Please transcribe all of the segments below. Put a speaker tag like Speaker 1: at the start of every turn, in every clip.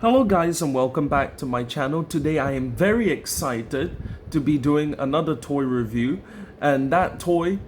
Speaker 1: Hello guys and welcome back to my channel. Today I am very excited to be doing another toy review, and that toy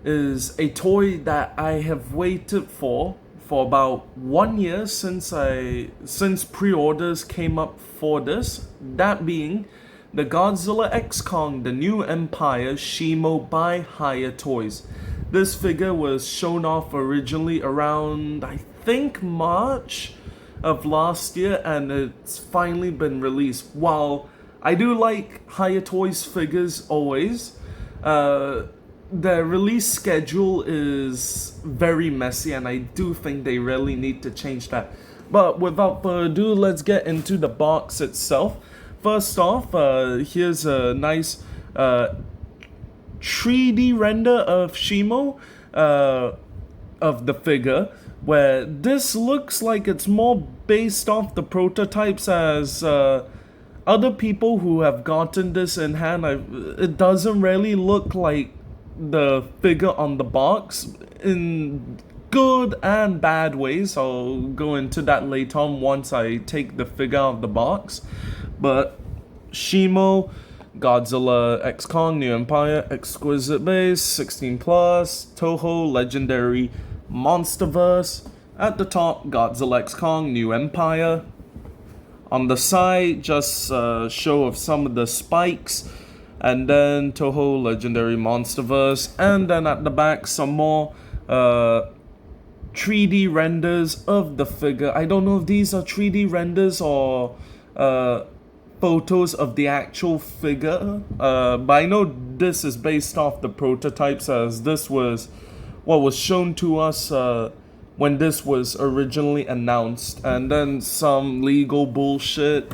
Speaker 1: is a toy that I have waited for about 1 year since pre-orders came up for this, that being the Godzilla X Kong, the New Empire Shimo by Hiya Toys. This figure was shown off originally around, I think, March of last year, and it's finally been released. While I do like Hiya Toys figures always, the release schedule is very messy, and I do think they really need to change that. But without further ado, let's get into the box itself. First off, here's a nice 3D render of Shimo, of the figure, where this looks like it's more based off the prototypes as other people who have gotten this in hand. It doesn't really look like the figure on the box in good and bad ways. I'll go into that later on once I take the figure out of the box. But Shimo, Godzilla X Kong, New Empire, Exquisite Base, 16+, Toho, Legendary, Monsterverse. At the top, Godzilla X Kong, New Empire. On the side, just a show of some of the spikes. And then Toho, Legendary, Monsterverse. And then at the back, some more 3D renders of the figure. I don't know if these are 3D renders or photos of the actual figure. But I know this is based off the prototypes, as this was what was shown to us when this was originally announced, and then some legal bullshit,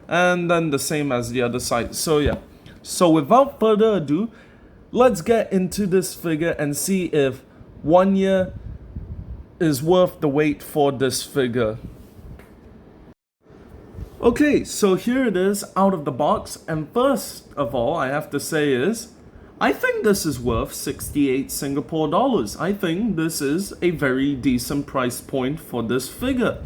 Speaker 1: and then the same as the other side. So yeah, so without further ado, let's get into this figure and see if 1 year is worth the wait for this figure. Okay, so here it is out of the box, and first of all I have to say is, I think this is worth 68 Singapore dollars. I think this is a very decent price point for this figure.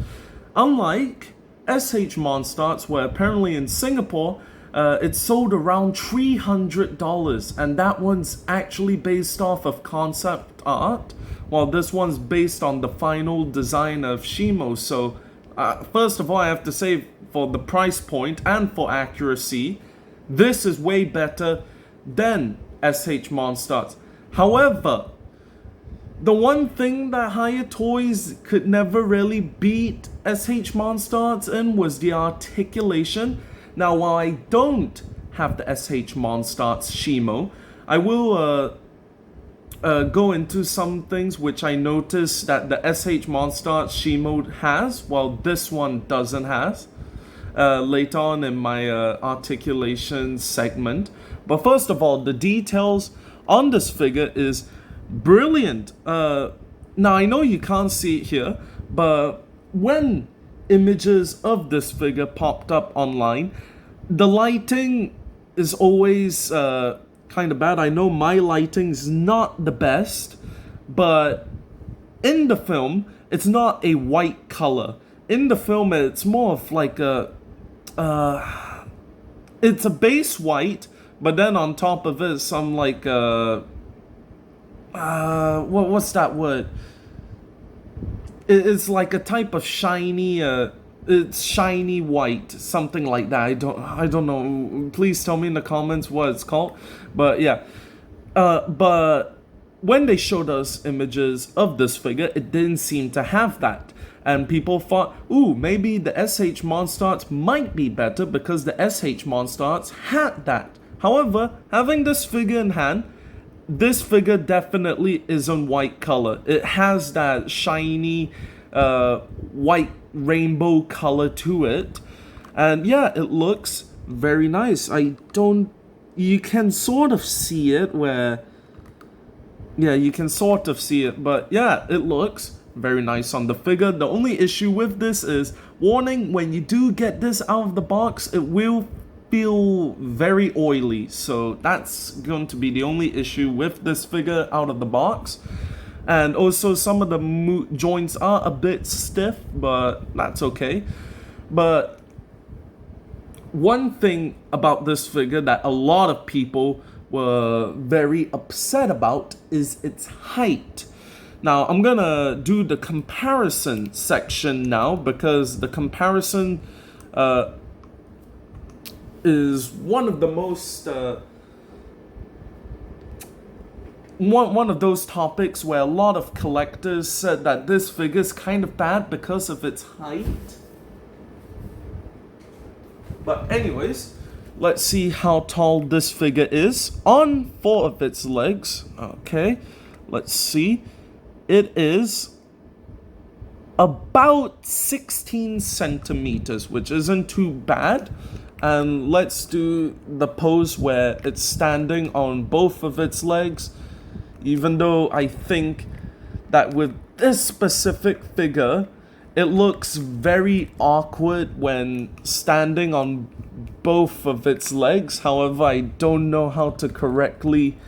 Speaker 1: Unlike SH Monstarts, where apparently in Singapore, it's sold around $300, and that one's actually based off of concept art, while this one's based on the final design of Shimo. So, first of all, I have to say, for the price point and for accuracy, this is way better than SH Monstarts. However, the one thing that Hiya Toys could never really beat SH Monstarts in was the articulation. Now, while I don't have the SH Monstarts Shimo, I will go into some things which I noticed that the SH Monstarts Shimo has, while this one doesn't have, later on in my articulation segment. But first of all, the details on this figure is brilliant. Now, I know you can't see it here, but when images of this figure popped up online, the lighting is always kind of bad. I know my lighting is not the best, but in the film, it's not a white color. In the film, it's more of like a... it's a base white, but then on top of it, some like what's that word? It's like a type of shiny, it's shiny white, something like that. I don't know. Please tell me in the comments what it's called. But yeah, but when they showed us images of this figure, it didn't seem to have that. And people thought, ooh, maybe the SH Monstarts might be better because the SH Monstarts had that. However, having this figure in hand, this figure definitely isn't white color. It has that shiny white rainbow color to it. And yeah, it looks very nice. You can sort of see it where... Yeah, you can sort of see it, but yeah, it looks very nice on the figure. The only issue with this is, warning, when you do get this out of the box, it will feel very oily. So that's going to be the only issue with this figure out of the box. And also some of the joints are a bit stiff, but that's okay. But one thing about this figure that a lot of people were very upset about is its height. Now, I'm gonna do the comparison section now because the comparison is one of the most one of those topics where a lot of collectors said that this figure is kind of bad because of its height. But anyways, let's see how tall this figure is on 4 of its legs. Okay, let's see. It is about 16 centimeters, which isn't too bad. And let's do the pose where it's standing on both of its legs. Even though I think that with this specific figure, it looks very awkward when standing on both of its legs. However, I don't know how to correctly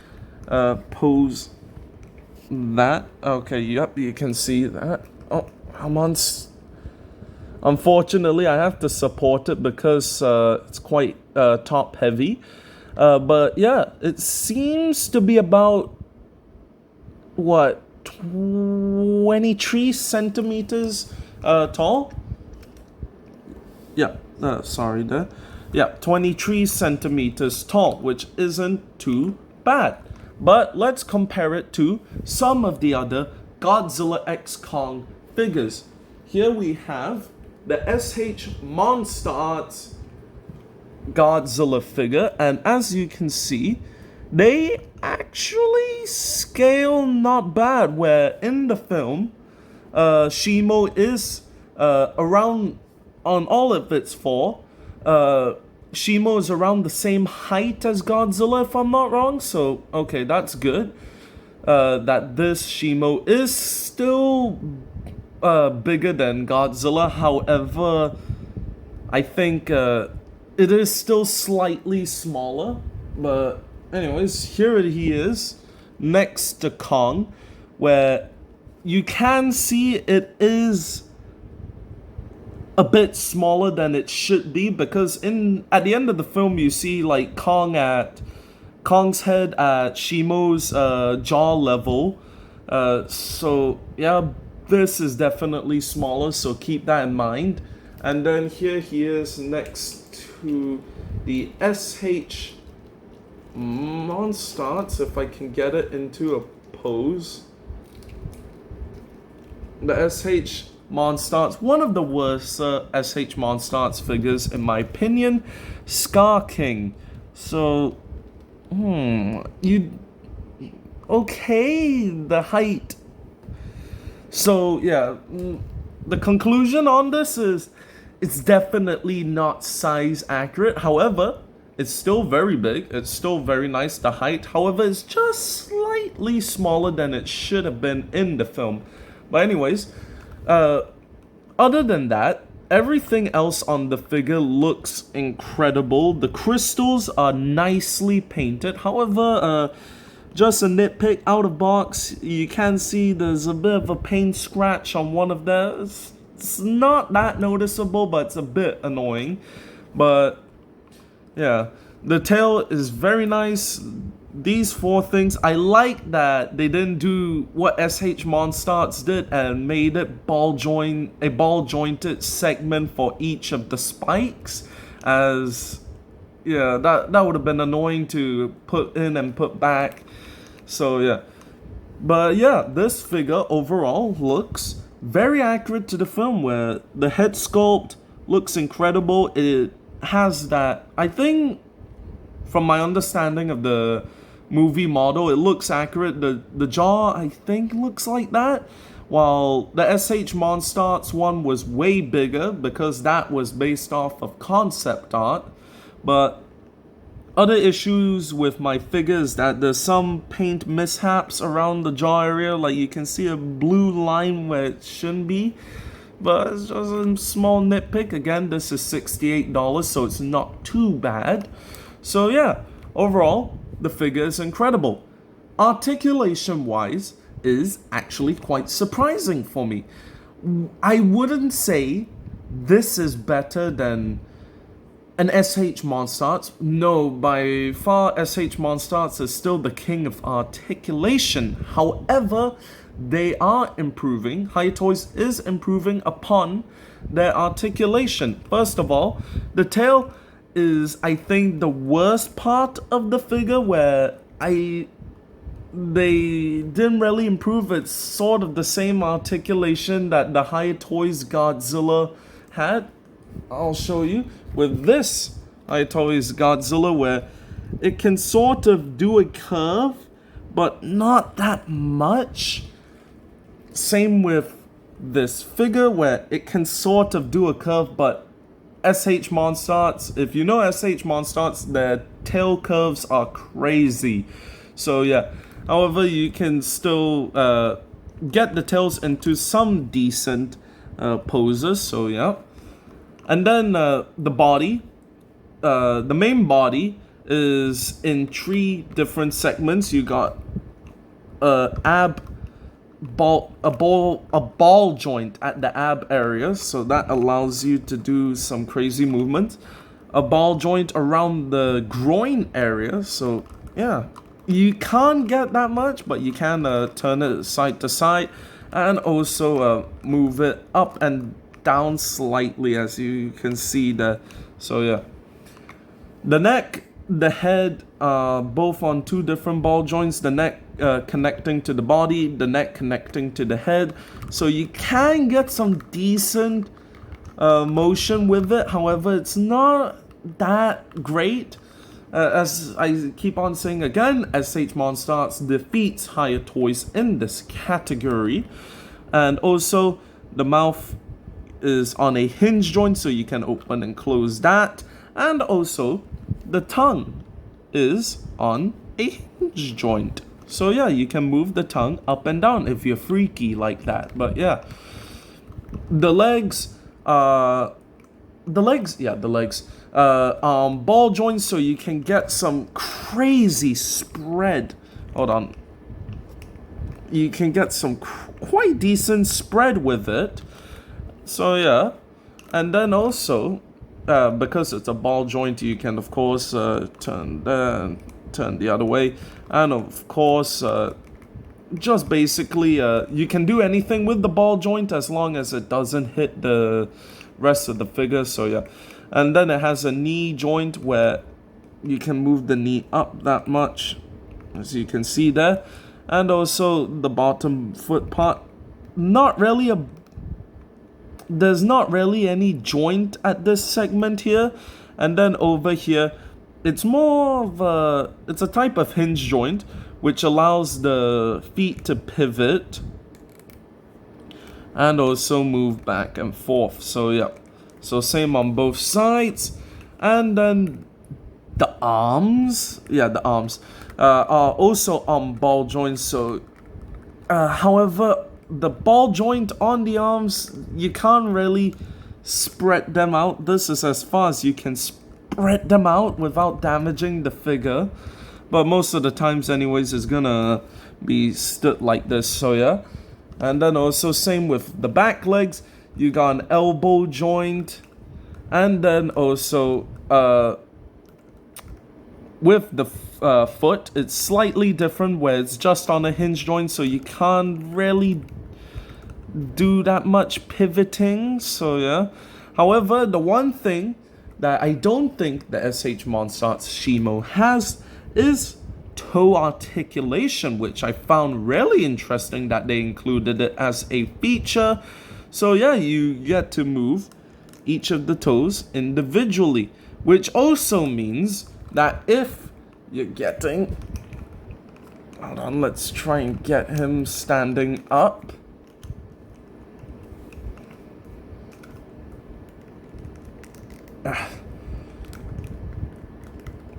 Speaker 1: pose that. Okay, yep, you can see that. Oh, I'm on. Unfortunately, I have to support it because it's quite top heavy. But yeah, it seems to be about what, 23 centimeters tall? Yeah, sorry there. Yeah, 23 centimeters tall, which isn't too bad. But let's compare it to some of the other Godzilla x Kong figures. Here we have the SH Monster Arts Godzilla figure, and as you can see, they actually scale not bad, where in the film, Shimo is around, on all of its 4, Shimo is around the same height as Godzilla, if I'm not wrong, so okay, that's good. That this Shimo is still bigger than Godzilla, however, I think it is still slightly smaller, but anyways, here he is, next to Kong, where you can see it is a bit smaller than it should be, because at the end of the film you see like Kong's head at Shimo's jaw level. So yeah, this is definitely smaller, so keep that in mind. And then here he is next to the SH Monster Arts, if I can get it into a pose. The SH Monster Arts, one of the worst SH Monster Arts figures in my opinion, Scar King. So, okay, the height. So yeah, the conclusion on this is it's definitely not size accurate. However, it's still very big. It's still very nice, the height. However, it's just slightly smaller than it should have been in the film. But anyways, other than that, everything else on the figure looks incredible. The crystals are nicely painted. However, just a nitpick, out of box, you can see there's a bit of a paint scratch on one of them. It's not that noticeable, but it's a bit annoying. But yeah, the tail is very nice. These 4 things, I like that they didn't do what SH Monster Arts did and made it a ball jointed segment for each of the spikes, as yeah, that would have been annoying to put in and put back. So yeah, but yeah, this figure overall looks very accurate to the film, where the head sculpt looks incredible. It has that, I think, from my understanding of the movie model, it looks accurate. The jaw, I think, looks like that, while the SH Monster Arts one was way bigger because that was based off of concept art. But other issues with my figure is that there's some paint mishaps around the jaw area, like you can see a blue line where it shouldn't be. But it's just a small nitpick. Again, this is $68, so it's not too bad. So yeah, overall, the figure is incredible. Articulation-wise is actually quite surprising for me. I wouldn't say this is better than an SH Monstarts. No, by far SH Monstarts is still the king of articulation. However, they are improving. Hiya Toys is improving upon their articulation. First of all, the tail is, I think, the worst part of the figure where they didn't really improve. It's sort of the same articulation that the Hiya Toys Godzilla had. I'll show you with this Hiya Toys Godzilla, where it can sort of do a curve, but not that much. Same with this figure where it can sort of do a curve, but SH Monstarts, if you know SH Monstarts, their tail curves are crazy. So yeah, however, you can still get the tails into some decent poses, so yeah. And then the body, the main body is in 3 different segments. You got a ball joint at the ab area, so that allows you to do some crazy movements. A ball joint around the groin area, so yeah, you can't get that much, but you can turn it side to side, and also move it up and down slightly, as you can see there. So yeah, the neck, the head, both on 2 different ball joints. The neck connecting to the body, the neck connecting to the head, so you can get some decent motion with it. However, it's not that great. As I keep on saying again, SH Monstarts defeats Hiya Toys in this category. And also, the mouth is on a hinge joint, so you can open and close that. And also, the tongue is on a hinge joint. So yeah, you can move the tongue up and down if you're freaky like that. But yeah, the legs, ball joints, so you can get some crazy spread. Hold on. You can get some quite decent spread with it. So yeah, and then also, because it's a ball joint, you can of course turn the other way, and of course just basically you can do anything with the ball joint as long as it doesn't hit the rest of the figure. So yeah, and then it has a knee joint where you can move the knee up that much, as you can see there, and also the bottom foot part, there's not really any joint at this segment here. And then over here, it's more of it's a type of hinge joint which allows the feet to pivot and also move back and forth. So yeah, so same on both sides. And then the arms, are also on ball joints. So however, the ball joint on the arms, you can't really spread them out. This is as far as you can spread them out without damaging the figure. But most of the times anyways, it's gonna be stood like this, so yeah. And then also same with the back legs. You got an elbow joint. And then also with the foot, it's slightly different, where it's just on a hinge joint, so you can't really do that much pivoting. So yeah, however, the one thing that I don't think the SH Monstarts Shimo has is toe articulation, which I found really interesting that they included it as a feature. So yeah, you get to move each of the toes individually, which also means that if you're getting, hold on, let's try and get him standing up.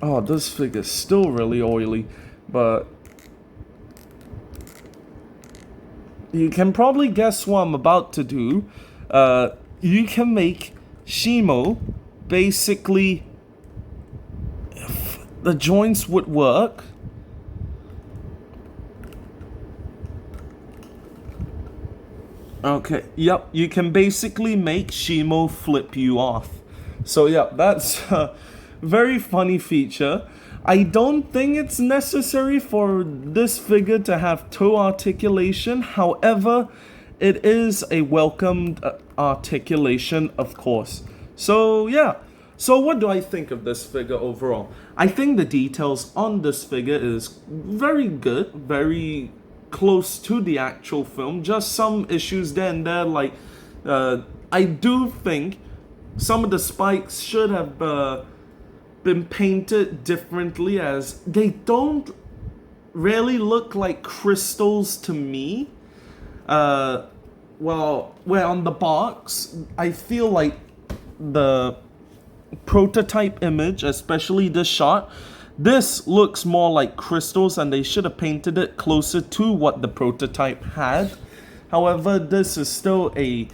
Speaker 1: Oh, this figure's still really oily, but you can probably guess what I'm about to do. You can make Shimo basically, if the joints would work, Okay, yep, you can basically make Shimo flip you off. So yeah, that's a very funny feature. I don't think it's necessary for this figure to have toe articulation. However, it is a welcomed articulation, of course. So yeah. So what do I think of this figure overall? I think the details on this figure is very good, very close to the actual film. Just some issues there and there, like I do think some of the spikes should have been painted differently, as they don't really look like crystals to me. Well, where on the box, I feel like the prototype image, especially this shot, this looks more like crystals, and they should have painted it closer to what the prototype had. However, this is still a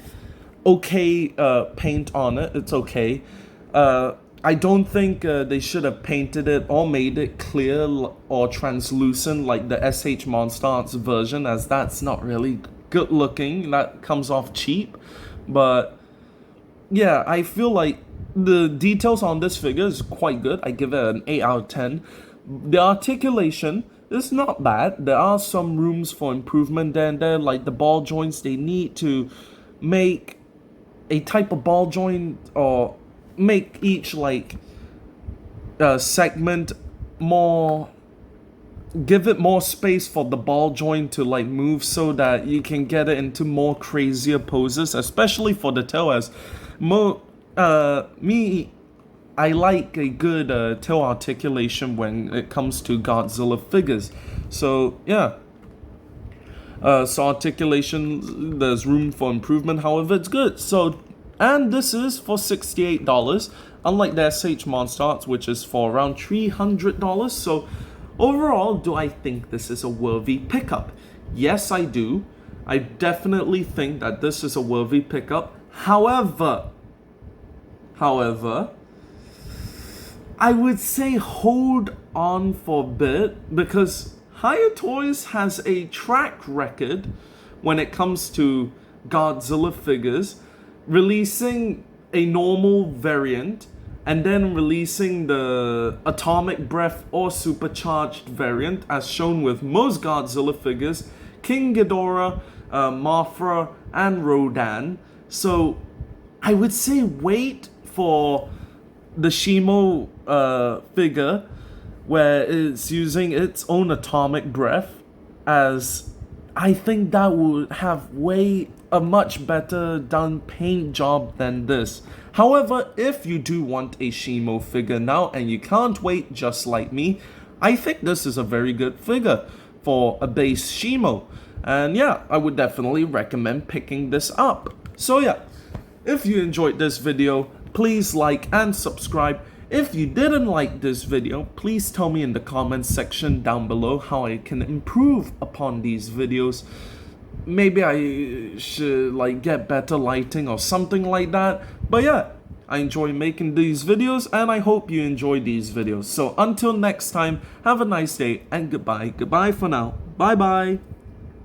Speaker 1: okay paint on it. It's okay. I don't think they should have painted it or made it clear or translucent like the SH Monster Arts version, as that's not really good looking. That comes off cheap. But yeah, I feel like the details on this figure is quite good. I give it an 8 out of 10. The articulation is not bad. There are some rooms for improvement there and there, like the ball joints. They need to make a type of ball joint, or make each like segment more, give it more space for the ball joint to like move, so that you can get it into more crazier poses, especially for the tail, as I like a good tail articulation when it comes to Godzilla figures. So yeah. So articulation, there's room for improvement, however, it's good. So, and this is for $68, unlike the SH Monster Arts, which is for around $300. So overall, do I think this is a worthy pickup? Yes, I do. I definitely think that this is a worthy pickup. However, I would say hold on for a bit, because Hiya Toys has a track record when it comes to Godzilla figures, releasing a normal variant and then releasing the atomic breath or supercharged variant, as shown with most Godzilla figures, King Ghidorah, Mothra, and Rodan. So I would say wait for the Shimo figure, where it's using its own atomic breath, as I think that would have a much better done paint job than this. However, if you do want a Shimo figure now and you can't wait just like me, I think this is a very good figure for a base Shimo. And yeah, I would definitely recommend picking this up. So yeah, if you enjoyed this video, please like and subscribe. If you didn't like this video, please tell me in the comments section down below how I can improve upon these videos. Maybe I should like get better lighting or something like that. But yeah, I enjoy making these videos, and I hope you enjoy these videos. So until next time, have a nice day and goodbye. Goodbye for now. Bye bye.